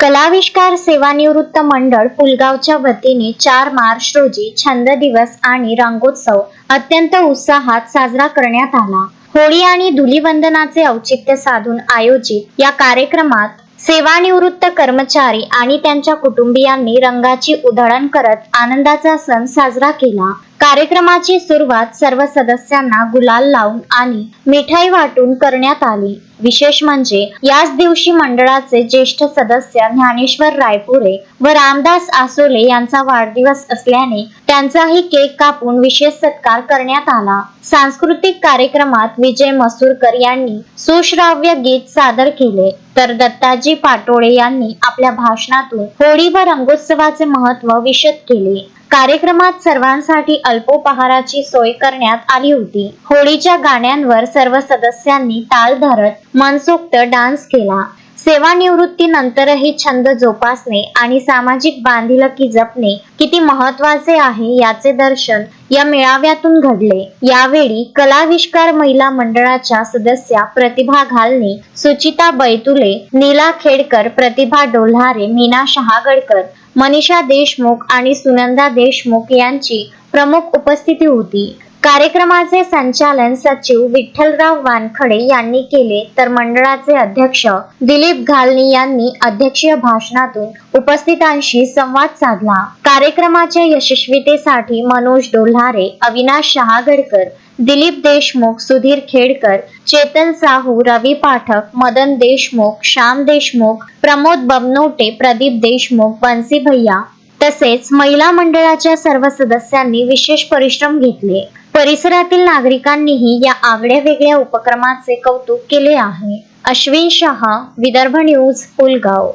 कलाविष्कार सेवानिवृत्त मंडळ पुलगावच्या वतीने 4 मार्च रोजी छंद दिवस आणि रंगोत्सव अत्यंत उत्साहात साजरा करण्यात आला. होळी आणि धुलीवंदनाचे औचित्य साधून आयोजित या कार्यक्रमात सेवानिवृत्त कर्मचारी आणि त्यांच्या कुटुंबियांनी रंगाची उधळण करत आनंदाचा सण साजरा केला. कार्यक्रमाची सुरुवात सर्व सदस्यांना गुलाल लावून आणि मिठाई वाटून करण्यात आली. विशेष म्हणजे याच दिवशी मंडळाचे ज्येष्ठ सदस्य ज्ञानेश्वर रायपुरे व रामदास आसोले यांचा वाढदिवस असल्याने त्यांचाही केक कापून विशेष सत्कार करण्यात आला. सांस्कृतिक कार्यक्रमात विजय मसूरकर यांनी सुश्राव्य गीत सादर केले, तर दत्ताजी पाटोळे यांनी आपल्या भाषणातून होळी व रंगोत्सवाचे महत्त्व विशद केले. कार्यक्रमात सर्वांसाठी अल्पोपहाराची सोय करण्यात आली होती. होळीच्या गाण्यांवर सर्व सदस्यांनी ताल धरत मनसोक्त डान्स केला. सेवानिवृत्तीनंतरही छंद जोपासणे आणि सामाजिक बांधिलकी जपणे किती महत्त्वाचे आहे याचे दर्शन या मेळाव्यातून घडले. यावेळी कलाविष्कार महिला मंडळाच्या सदस्या प्रतिभा घालणे, सुचिता बैतुले, नीला खेडकर, प्रतिभा डोल्हारे, मीना शहागडकर, मनीषा देशमुख आणि सुनंदा देशमुख यांची प्रमुख उपस्थिती होती. कार्यक्रमाचे संचालन सचिव विठ्ठलराव वानखडे यांनी केले, तर मंडळाचे अध्यक्ष दिलीप घालनी यांनी अध्यक्षीय भाषणातून उपस्थितांशी संवाद साधला. कार्यक्रमाच्या यशस्वीतेसाठी मनोज डोल्हारे, अविनाश शहागडकर, दिलीप देशमुख, सुधीर खेडकर, चेतन साहू, रवी पाठक, मदन देशमुख, श्याम देशमुख, प्रमोद बबनोटे, प्रदीप देशमुख, बन्सी भैया तसेच महिला मंडळाच्या सर्व सदस्यांनी विशेष परिश्रम घेतले. परिसरातील नागरिकांनीही या आगळ्या वेगळ्या उपक्रमाचे कौतुक केले आहे. अश्विन शहा, विदर्भ न्यूज, पुलगाव.